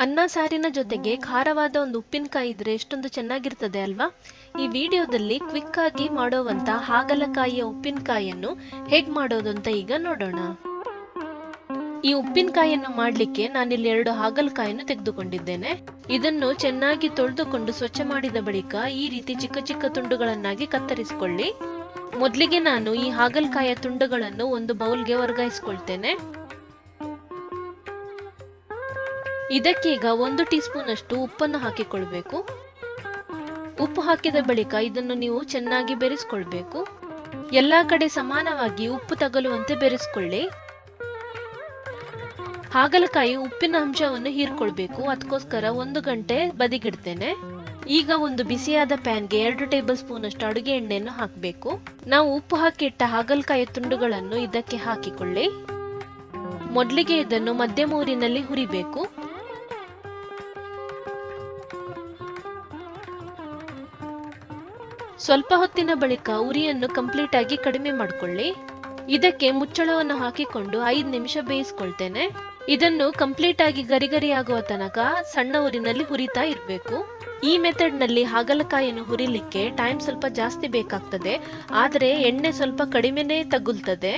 ಅನ್ನ ಸಾರಿನ ಜೊತೆಗೆ ಖಾರವಾದ ಒಂದು ಉಪ್ಪಿನಕಾಯಿ ಇದ್ರೆ ಎಷ್ಟೊಂದು ಚೆನ್ನಾಗಿರ್ತದೆ ಅಲ್ವಾ? ಈ ವಿಡಿಯೋದಲ್ಲಿ ಕ್ವಿಕ್ ಆಗಿ ಮಾಡೋವಂತ ಹಾಗಲಕಾಯಿಯ ಉಪ್ಪಿನಕಾಯಿಯನ್ನು ಹೇಗ್ ಮಾಡೋದು ಅಂತ ಈಗ ನೋಡೋಣ. ಈ ಉಪ್ಪಿನಕಾಯಿಯನ್ನು ಮಾಡ್ಲಿಕ್ಕೆ ನಾನಿಲ್ಲಿ 2 ಹಾಗಲಕಾಯಿಯನ್ನು ತೆಗೆದುಕೊಂಡಿದ್ದೇನೆ. ಇದನ್ನು ಚೆನ್ನಾಗಿ ತೊಳೆದುಕೊಂಡು ಸ್ವಚ್ಛ ಮಾಡಿದ ಬಳಿಕ ಈ ರೀತಿ ಚಿಕ್ಕ ಚಿಕ್ಕ ತುಂಡುಗಳನ್ನಾಗಿ ಕತ್ತರಿಸಿಕೊಳ್ಳಿ. ಮೊದಲಿಗೆ ನಾನು ಈ ಹಾಗಲಕಾಯಿಯ ತುಂಡುಗಳನ್ನು ಒಂದು ಬೌಲ್ಗೆ ವರ್ಗಾಯಿಸಿಕೊಳ್ತೇನೆ. ಇದಕ್ಕೀಗ 1 ಟೀ ಸ್ಪೂನ್ ಅಷ್ಟು ಉಪ್ಪನ್ನು ಹಾಕಿಕೊಳ್ಬೇಕು. ಉಪ್ಪು ಹಾಕಿದ ಬಳಿಕ ಇದನ್ನು ನೀವು ಚೆನ್ನಾಗಿ ಬೆರೆಸಿಕೊಳ್ಬೇಕು. ಎಲ್ಲಾ ಕಡೆ ಸಮಾನವಾಗಿ ಉಪ್ಪು ತಗಲುವಂತೆ ಬೆರೆಸಿಕೊಳ್ಳಿ. ಹಾಗಲಕಾಯಿ ಉಪ್ಪಿನ ಅಂಶವನ್ನು ಹೀರ್ಕೊಳ್ಬೇಕು. ಅದಕ್ಕೋಸ್ಕರ 1 ಗಂಟೆ ಬದಿಗಿಡ್ತೇನೆ. ಈಗ ಒಂದು ಬಿಸಿಯಾದ ಪ್ಯಾನ್ಗೆ 2 ಟೇಬಲ್ ಸ್ಪೂನ್ ಅಷ್ಟು ಅಡುಗೆ ಎಣ್ಣೆಯನ್ನು ಹಾಕಬೇಕು. ನಾವು ಉಪ್ಪು ಹಾಕಿಟ್ಟ ಹಾಗಲಕಾಯಿ ತುಂಡುಗಳನ್ನು ಇದಕ್ಕೆ ಹಾಕಿಕೊಳ್ಳಿ. ಮೊದಲಿಗೆ ಇದನ್ನು ಮಧ್ಯಮ ಊರಿನಲ್ಲಿ ಹುರಿಬೇಕು. ಸ್ವಲ್ಪ ಹೊತ್ತಿನ ಬಳಿಕ ಉರಿಯನ್ನು ಕಂಪ್ಲೀಟ್ ಆಗಿ ಕಡಿಮೆ ಮಾಡಿಕೊಳ್ಳಿ. ಇದಕ್ಕೆ ಮುಚ್ಚಳವನ್ನು ಹಾಕಿಕೊಂಡು 5 ನಿಮಿಷ ಬೇಯಿಸ್ಕೊಳ್ತೇನೆ. ಇದನ್ನು ಕಂಪ್ಲೀಟ್ ಆಗಿ ಗರಿ ಆಗುವ ತನಕ ಸಣ್ಣ ಊರಿನಲ್ಲಿ ಹುರಿತಾ ಇರಬೇಕು. ಈ ಮೆಥಡ್ ನಲ್ಲಿ ಹಾಗಲಕಾಯಿಯನ್ನು ಹುರಿಲಿಕ್ಕೆ ಟೈಮ್ ಸ್ವಲ್ಪ ಜಾಸ್ತಿ ಬೇಕಾಗ್ತದೆ, ಆದ್ರೆ ಎಣ್ಣೆ ಸ್ವಲ್ಪ ಕಡಿಮೆನೇ ತಗುಲ್ತದೆ.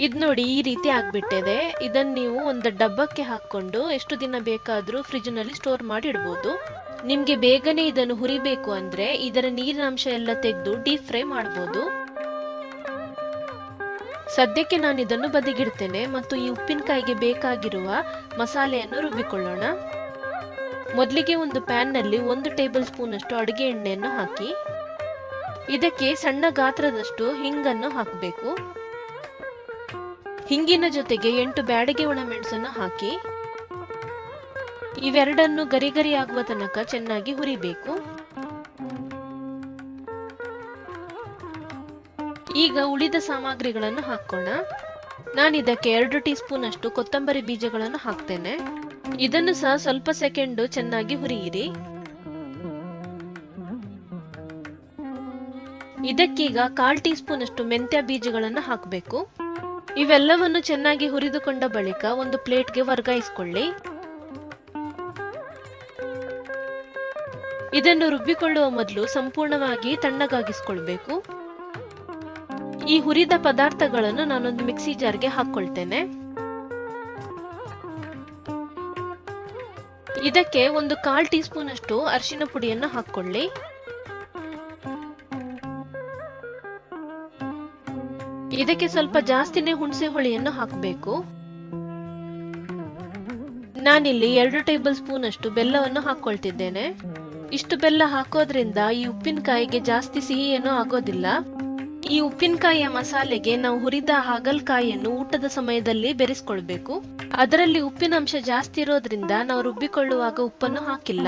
ಇದ್ ನೋಡಿ ಈ ರೀತಿ ಆಗ್ಬಿಟ್ಟಿದೆ. ಇದನ್ನ ನೀವು ಒಂದು ಡಬ್ಬಕ್ಕೆ ಹಾಕೊಂಡು ಎಷ್ಟು ದಿನ ಬೇಕಾದ್ರೂ ಫ್ರಿಜ್ ನಲ್ಲಿ ಸ್ಟೋರ್ ಮಾಡಿ ಇಡಬಹುದು. ನಿಮ್ಗೆ ಬೇಗನೆ ಇದನ್ನು ಹುರಿಬೇಕು ಅಂದ್ರೆ ಇದರ ನೀರಿನ ಅಂಶ ಎಲ್ಲ ತೆಗೆದು ಡೀಪ್ ಫ್ರೈ ಮಾಡಬಹುದು. ಸದ್ಯಕ್ಕೆ ನಾನು ಇದನ್ನು ಬದಿಗಿಡ್ತೇನೆ ಮತ್ತು ಈ ಉಪ್ಪಿನಕಾಯಿಗೆ ಬೇಕಾಗಿರುವ ಮಸಾಲೆಯನ್ನು ರುಬ್ಬಿಕೊಳ್ಳೋಣ. ಮೊದಲಿಗೆ ಒಂದು ಪ್ಯಾನ್ ನಲ್ಲಿ 1 ಟೇಬಲ್ ಸ್ಪೂನ್ ಅಷ್ಟು ಅಡುಗೆ ಎಣ್ಣೆಯನ್ನು ಹಾಕಿ ಇದಕ್ಕೆ ಸಣ್ಣ ಗಾತ್ರದಷ್ಟು ಹಿಂಗನ್ನು ಹಾಕಬೇಕು. ಹಿಂಗಿನ ಜೊತೆಗೆ 8 ಬ್ಯಾಡಗಿ ಒಣಮೆಣಸನ್ನು ಹಾಕಿ ಇವೆರಡನ್ನು ಗರಿ ಆಗುವ ತನಕ ಚೆನ್ನಾಗಿ ಹುರಿಬೇಕು. ಈಗ ಉಳಿದ ಸಾಮಗ್ರಿಗಳನ್ನು ಹಾಕೋಣ. ನಾನು ಇದಕ್ಕೆ 2 ಟೀ ಸ್ಪೂನ್ ಅಷ್ಟು ಕೊತ್ತಂಬರಿ ಬೀಜಗಳನ್ನು ಹಾಕ್ತೇನೆ. ಇದನ್ನು ಸಹ ಸ್ವಲ್ಪ ಸೆಕೆಂಡ್ ಚೆನ್ನಾಗಿ ಹುರಿಯಿರಿ. ಇದಕ್ಕೀಗ 1/4 ಟೀ ಸ್ಪೂನ್ ಅಷ್ಟು ಮೆಂತ್ಯ ಬೀಜಗಳನ್ನು ಹಾಕಬೇಕು. ಇವೆಲ್ಲವನ್ನು ಚೆನ್ನಾಗಿ ಹುರಿದುಕೊಂಡ ಬಳಿಕ ಒಂದು ಪ್ಲೇಟ್ಗೆ ವರ್ಗಾಯಿಸಿಕೊಳ್ಳಿ. ಇದನ್ನು ರುಬ್ಬಿಕೊಳ್ಳುವ ಮೊದಲು ಸಂಪೂರ್ಣವಾಗಿ ತಣ್ಣಗಾಗಿಸಿಕೊಳ್ಬೇಕು. ಈ ಹುರಿದ ಪದಾರ್ಥಗಳನ್ನು ನಾನೊಂದು ಮಿಕ್ಸಿ ಜಾರ್ಗೆ ಹಾಕೊಳ್ತೇನೆ. ಇದಕ್ಕೆ ಒಂದು 1/4 ಟೀ ಸ್ಪೂನ್ ಅಷ್ಟು ಅರಿಶಿನ ಪುಡಿಯನ್ನು ಹಾಕೊಳ್ಳಿ. ಇದಕ್ಕೆ ಸ್ವಲ್ಪ ಜಾಸ್ತಿನೇ ಹುಣಸೆ ಹುಳಿಯನ್ನು ಹಾಕಬೇಕು. ನಾನಿಲ್ಲಿ 2 ಟೇಬಲ್ ಸ್ಪೂನ್ ಅಷ್ಟು ಬೆಲ್ಲವನ್ನು ಹಾಕೊಳ್ತಿದ್ದೇನೆ. ಇಷ್ಟು ಬೆಲ್ಲ ಹಾಕೋದ್ರಿಂದ ಈ ಉಪ್ಪಿನಕಾಯಿಗೆ ಜಾಸ್ತಿ ಸಿಹಿ ಏನೂ ಆಗೋದಿಲ್ಲ. ಈ ಉಪ್ಪಿನಕಾಯಿಯ ಮಸಾಲೆಗೆ ನಾವು ಹುರಿದ ಹಾಗಲಕಾಯಿಯನ್ನು ಊಟದ ಸಮಯದಲ್ಲಿ ಬೆರೆಸ್ಕೊಳ್ಬೇಕು. ಅದರಲ್ಲಿ ಉಪ್ಪಿನ ಅಂಶ ಜಾಸ್ತಿ ಇರೋದ್ರಿಂದ ನಾವು ರುಬ್ಬಿಕೊಳ್ಳುವಾಗ ಉಪ್ಪನ್ನು ಹಾಕಿಲ್ಲ.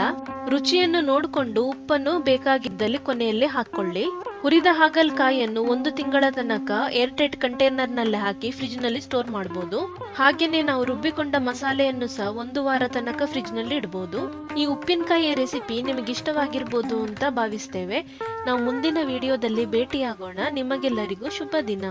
ರುಚಿಯನ್ನು ನೋಡಿಕೊಂಡು ಉಪ್ಪನ್ನು ಬೇಕಾಗಿದ್ದಲ್ಲಿ ಕೊನೆಯಲ್ಲಿ ಹಾಕೊಳ್ಳಿ. ಹುರಿದ ಹಾಗಲಕಾಯಿಯನ್ನು 1 ತಿಂಗಳ ತನಕ ಏರ್ ಟೈಟ್ ಕಂಟೈನರ್ ನಲ್ಲಿ ಹಾಕಿ ಫ್ರಿಜ್ ನಲ್ಲಿ ಸ್ಟೋರ್ ಮಾಡಬಹುದು. ಹಾಗೇನೆ ನಾವು ರುಬ್ಬಿಕೊಂಡ ಮಸಾಲೆಯನ್ನು ಸಹ 1 ವಾರ ತನಕ ಫ್ರಿಜ್ ನಲ್ಲಿ ಇಡಬಹುದು. ಈ ಉಪ್ಪಿನಕಾಯಿಯ ರೆಸಿಪಿ ನಿಮಗೆ ಇಷ್ಟವಾಗಿರ್ಬೋದು ಅಂತ ಭಾವಿಸ್ತೇವೆ. ನಾವು ಮುಂದಿನ ವಿಡಿಯೋದಲ್ಲಿ ಭೇಟಿಯಾಗೋಣ. ನಿಮಗೆಲ್ಲರಿಗೂ ಶುಭ ದಿನ.